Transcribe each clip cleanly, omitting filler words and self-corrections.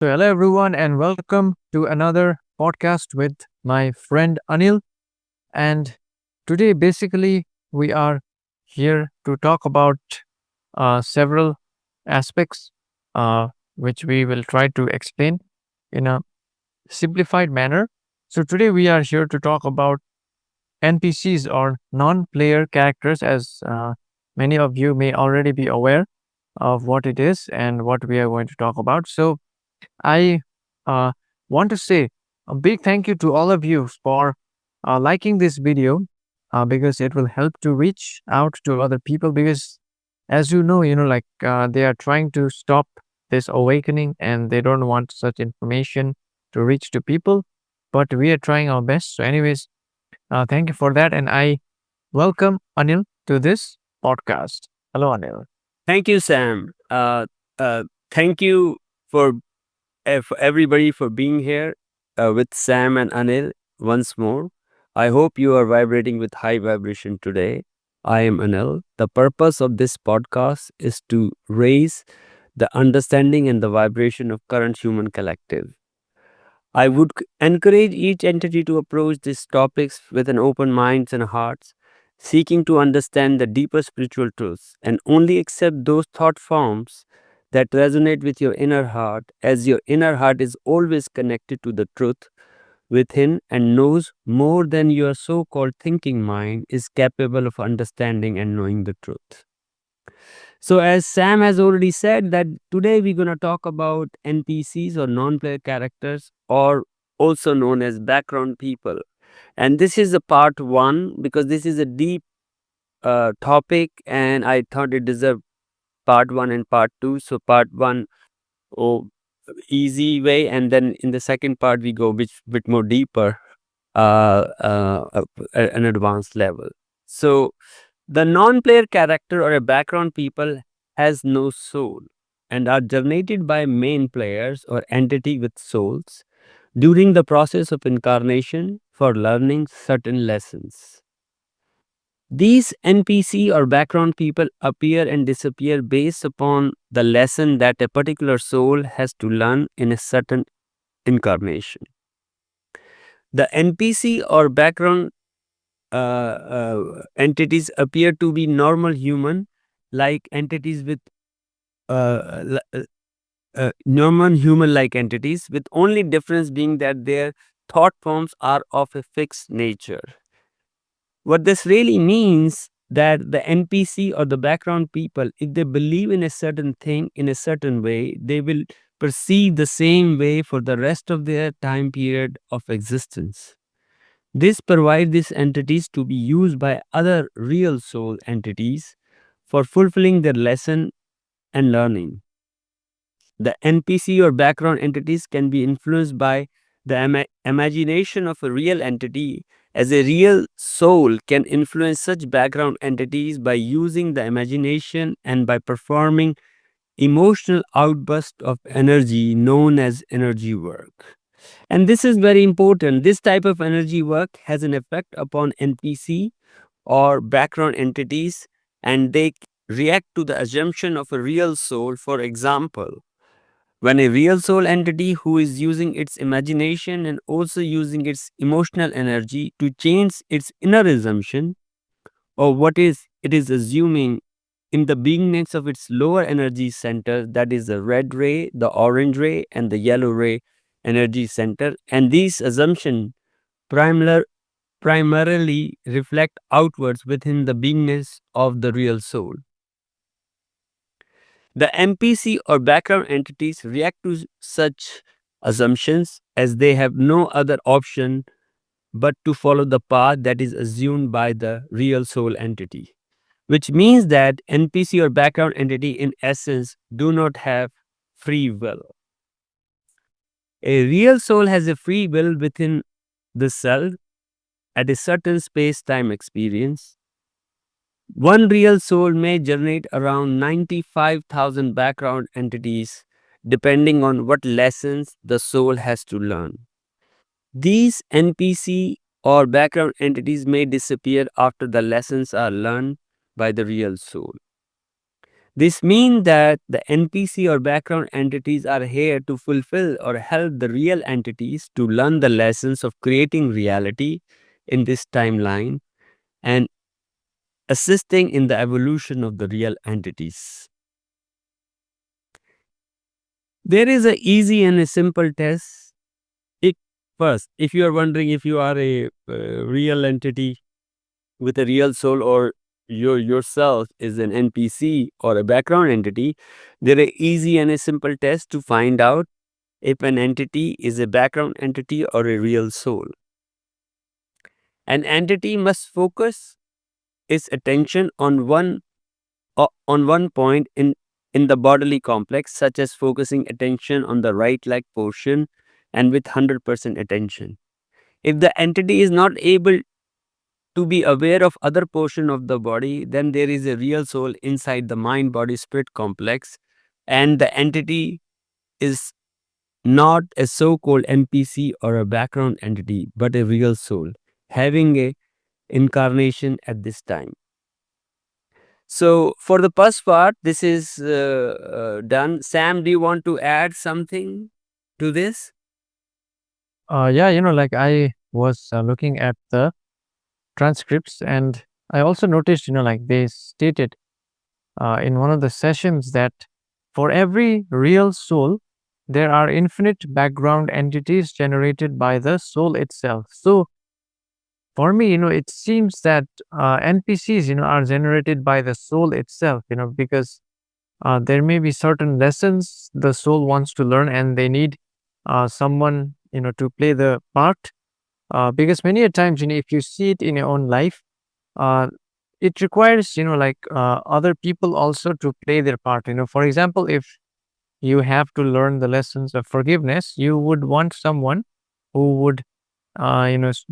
Hello everyone, and welcome to another podcast with my friend Anil. And today, basically, we are here to talk about several aspects, which we will try to explain in a simplified manner. So, today we are here to talk about NPCs or non player characters, as many of you may already be aware of what it is and what we are going to talk about. I uh, want to say a big thank you to all of you for liking this video because it will help to reach out to other people. Because, as they are trying to stop this awakening and they don't want such information to reach to people. But we are trying our best. So, anyways, thank you for that. And I welcome Anil to this podcast. Hello, Anil. Thank you, Sam. Thank you for, for everybody for being here with Sam and Anil once more. I hope you are vibrating with high vibration today. I am Anil. The purpose of this podcast is to raise the understanding and the vibration of current human collective. I would encourage each entity to approach these topics with an open minds and hearts, seeking to understand the deeper spiritual truths and only accept those thought forms that resonate with your inner heart, as your inner heart is always connected to the truth within and knows more than your so called thinking mind is capable of understanding and knowing the truth. So, as Sam has already said, that today we're going to talk about NPCs or non-player characters, or also known as background people. And this is a part one because this is a deep topic, and I thought it deserved part one and part two. So, part one, oh, easy way, and then in the second part we go bit more deeper, at an advanced level. So, the non-player character or a background people has no soul and are generated by main players or entity with souls during the process of incarnation for learning certain lessons. These NPC or background people appear and disappear based upon the lesson that a particular soul has to learn in a certain incarnation. The NPC or background entities appear to be normal human like entities with normal human like entities, with only difference being that their thought forms are of a fixed nature. What this really means that the NPC or the background people, if they believe in a certain thing in a certain way, they will perceive the same way for the rest of their time period of existence. This provides these entities to be used by other real soul entities for fulfilling their lesson and learning. The NPC or background entities can be influenced by the imagination of a real entity, as a real soul can influence such background entities by using the imagination and by performing emotional outburst of energy known as energy work. And this is very important. This type of energy work has an effect upon NPC or background entities, and they react to the assumption of a real soul. For example, when a real soul entity who is using its imagination and also using its emotional energy to change its inner assumption or what is it is assuming in the beingness of its lower energy center, that is the red ray, the orange ray, and the yellow ray energy center, and these assumptions primar- primarily reflect outwards within the beingness of the real soul. The NPC or background entities react to such assumptions as they have no other option but to follow the path that is assumed by the real soul entity, which means that NPC or background entity in essence do not have free will. A real soul has a free will within the self at a certain space time experience. One real soul may generate around 95,000 background entities depending on what lessons the soul has to learn. These NPC or background entities may disappear after the lessons are learned by the real soul. This means that the NPC or background entities are here to fulfill or help the real entities to learn the lessons of creating reality in this timeline and assisting in the evolution of the real entities. There is a easy and a simple test. It, first, if you are wondering if you are a real entity with a real soul, or yourself is an NPC or a background entity, there are easy and a simple test to find out if an entity is a background entity or a real soul. An entity must focus its attention on one point in the bodily complex, such as focusing attention on the right leg portion and with 100% attention. If the entity is not able to be aware of other portion of the body, then there is a real soul inside the mind body spirit complex, and the entity is not a so-called NPC or a background entity, but a real soul having a incarnation at this time. So for the first part, this is done. Sam, do you want to add something to this? Yeah, like I was looking at the transcripts, and I also noticed, like they stated in one of the sessions that for every real soul, there are infinite background entities generated by the soul itself. So for me, it seems that NPCs, are generated by the soul itself, because there may be certain lessons the soul wants to learn, and they need someone, to play the part. Because many a times, if you see it in your own life, uh, it requires, like other people also to play their part. For example, if you have to learn the lessons of forgiveness, you would want someone who would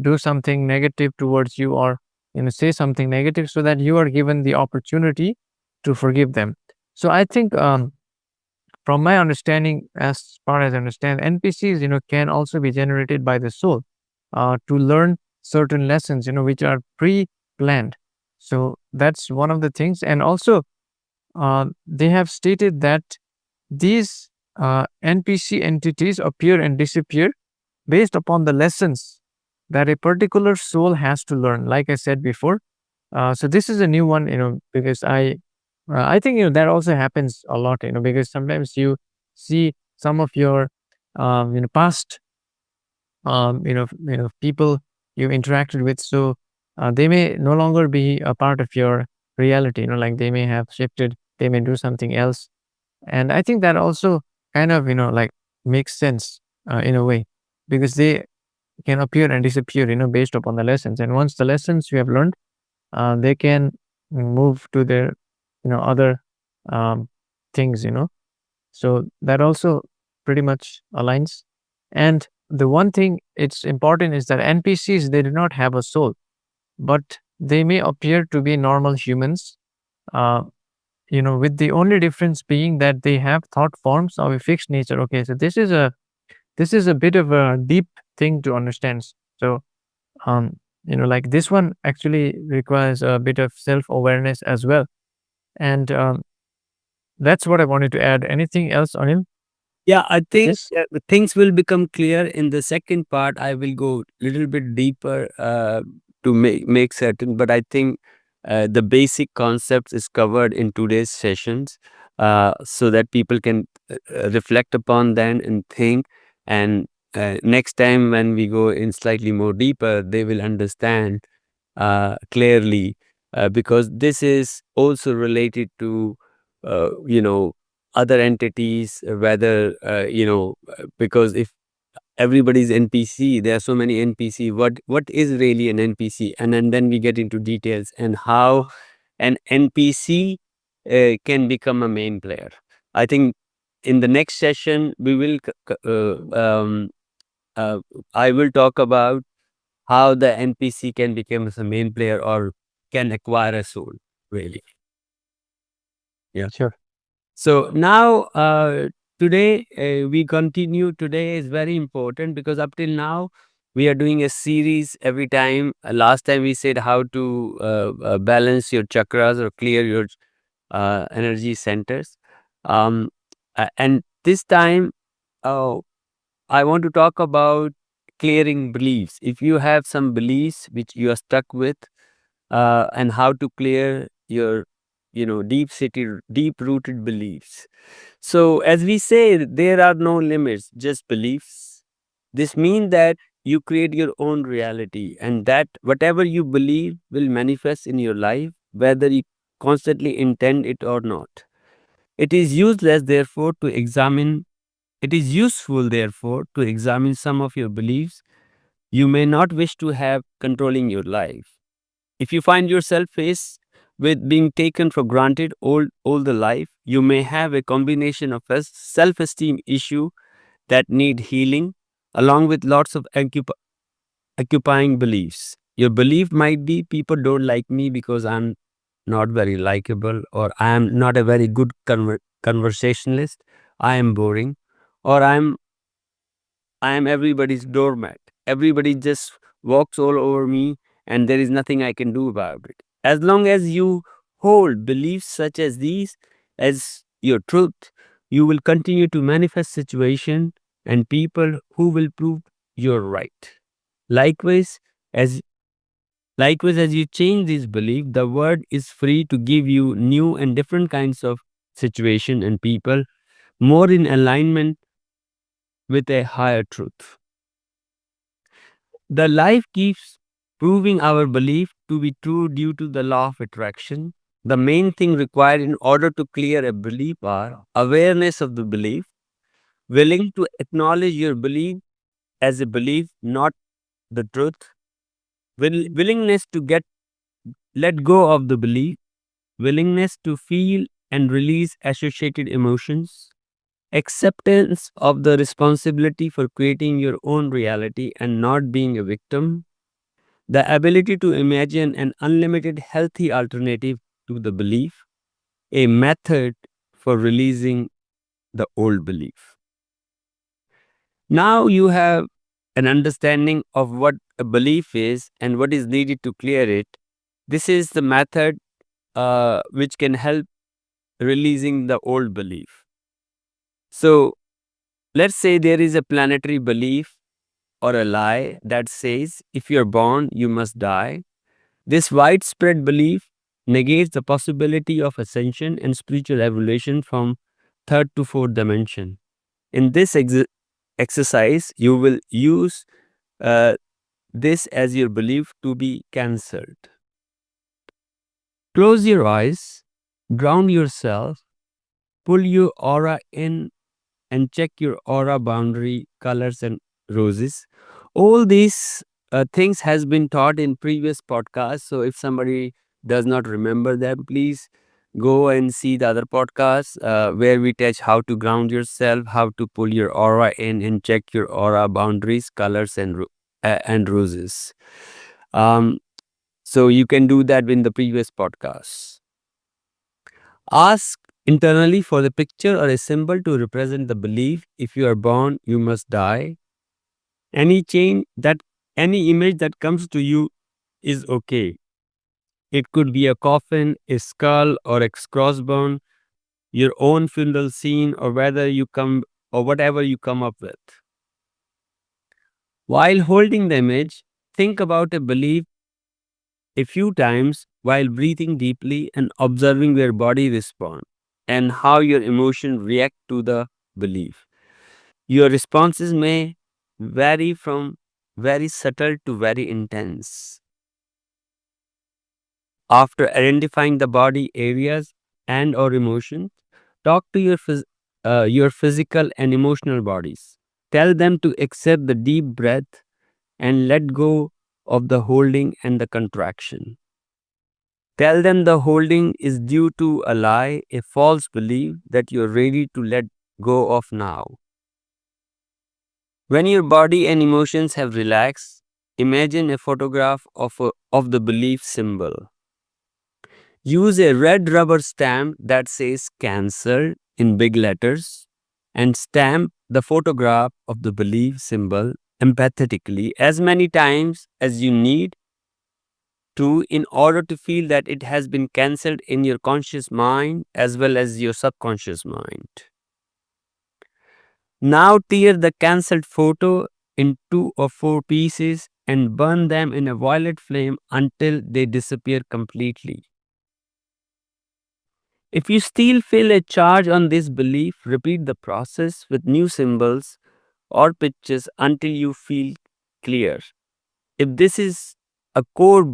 do something negative towards you, or say something negative, so that you are given the opportunity to forgive them. So I think, from my understanding, as far as I understand, NPCs can also be generated by the soul to learn certain lessons which are pre-planned. So that's one of the things. And also, they have stated that these NPC entities appear and disappear based upon the lessons that a particular soul has to learn, like I said before. So this is a new one, because I think that also happens a lot, because sometimes you see some of your past people you interacted with, so they may no longer be a part of your reality, like they may have shifted, they may do something else. And I think that also kind of like makes sense in a way, because they can appear and disappear, based upon the lessons. And once the lessons you have learned, they can move to their, other um, things, So that also pretty much aligns. And the one thing it's important is that NPCs, they do not have a soul, but they may appear to be normal humans, uh, with the only difference being that they have thought forms of a fixed nature. Okay, so this is a bit of a deep thing to understand. So, like this one actually requires a bit of self awareness as well. And that's what I wanted to add. Anything else, Anil? Yeah, I think Yes. things will become clear in the second part. I will go a little bit deeper to make certain, but I think the basic concepts is covered in today's sessions, so that people can reflect upon them and think. And next time when we go in slightly more deeper, they will understand clearly, because this is also related to other entities, whether because if everybody's NPC, there are so many NPC, what is really an NPC, and then we get into details and how an NPC can become a main player. I think in the next session we will uh, I will talk about how the NPC can become a main player or can acquire a soul, really. Yeah. Sure. So now, today we continue. Today is very important because up till now we are doing a series every time. Last time we said how to balance your chakras or clear your energy centers. Um, and this time, uh, I want to talk about clearing beliefs. If you have some beliefs which you are stuck with, and how to clear your, deep rooted beliefs. So, as we say, there are no limits, just beliefs. This means that you create your own reality, and that whatever you believe will manifest in your life, whether you constantly intend it or not. It is useless, therefore, to examine. It is useful, therefore, to examine some of your beliefs you may not wish to have controlling your life. If you find yourself faced with being taken for granted all the life, you may have a combination of a self-esteem issue that need healing, along with lots of occupying beliefs. Your belief might be people don't like me because I'm not very likable, or I am not a very good conversationalist. I am boring, or I am everybody's doormat. Everybody just walks all over me, and there is nothing I can do about it. As long as you hold beliefs such as these as your truth, you will continue to manifest situation and people who will prove you're right. Likewise, as likewise as you change this belief, the word is free to give you new and different kinds of situation and people more in alignment with a higher truth. The life keeps proving our belief to be true due to the law of attraction. The main thing required in order to clear a belief are awareness of the belief, willing to acknowledge your belief as a belief, not the truth, willingness to get let go of the belief, willingness to feel and release associated emotions, acceptance of the responsibility for creating your own reality and not being a victim, the ability to imagine an unlimited healthy alternative to the belief, a method for releasing the old belief. Now you have an understanding of what a belief is and what is needed to clear it. This is the method which can help releasing the old belief. So let's say there is a planetary belief or a lie that says if you're born, you must die. This widespread belief negates the possibility of ascension and spiritual evolution from third to fourth dimension. In this exercise, you will use uh, this as your belief to be cancelled. Close your eyes, ground yourself, pull your aura in, and check your aura boundary, colors, and roses. All these things has been taught in previous podcasts. So if somebody does not remember them, please go and see the other podcasts where we teach how to ground yourself, how to pull your aura in, and check your aura boundaries, colors, and roses. Um, so you can do that in the previous podcasts. Ask internally for the picture or a symbol to represent the belief. If you are born, you must die. Any change that any image that comes to you is okay. It could be a coffin, a skull, or a crossbone, your own funeral scene, or whatever you come up with. While holding the image, think about a belief a few times while breathing deeply and observing your body respond and how your emotions react to the belief. Your responses may vary from very subtle to very intense. After identifying the body areas and or emotions, talk to your physical and emotional bodies. Tell them to accept the deep breath and let go of the holding and the contraction. Tell them the holding is due to a lie, a false belief that you're ready to let go of now. When your body and emotions have relaxed, imagine a photograph of the belief symbol. Use a red rubber stamp that says cancelled in big letters and stamp the photograph of the belief symbol empathetically as many times as you need to in order to feel that it has been cancelled in your conscious mind as well as your subconscious mind. Now tear the cancelled photo in 2 or 4 pieces and burn them in a violet flame until they disappear completely. If you still feel a charge on this belief, repeat the process with new symbols or pictures until you feel clear. If this is a core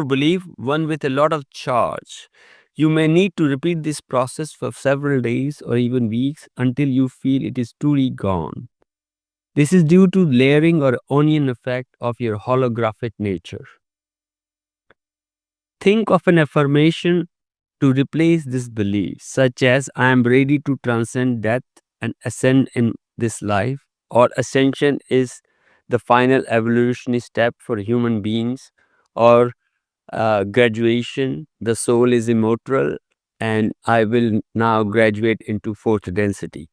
belief, one with a lot of charge, you may need to repeat this process for several days or even weeks until you feel it is truly gone. This is due to layering or onion effect of your holographic nature. Think of an affirmation to replace this belief, such as I am ready to transcend death and ascend in this life, or ascension is the final evolutionary step for human beings, or graduation, the soul is immortal, and I will now graduate into fourth density.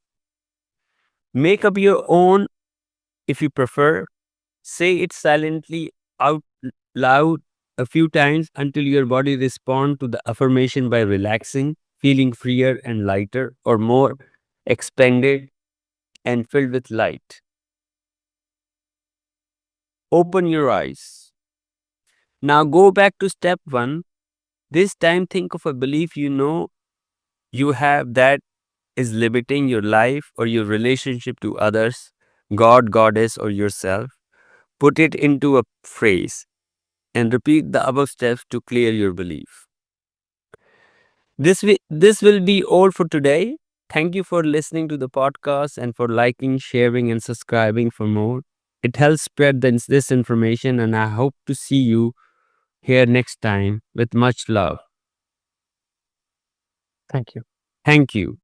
Make up your own if you prefer. Say it silently out loud a few times until your body responds to the affirmation by relaxing, feeling freer and lighter, or more expanded and filled with light. Open your eyes. Now go back to step 1. This time think of a belief you know you have that is limiting your life or your relationship to others, God, Goddess, or yourself. Put it into a phrase and repeat the above steps to clear your belief. This will be all for today. Thank you for listening to the podcast and for liking, sharing, and subscribing for more. It helps spread this information, and I hope to see you here next time with much love. Thank you. Thank you.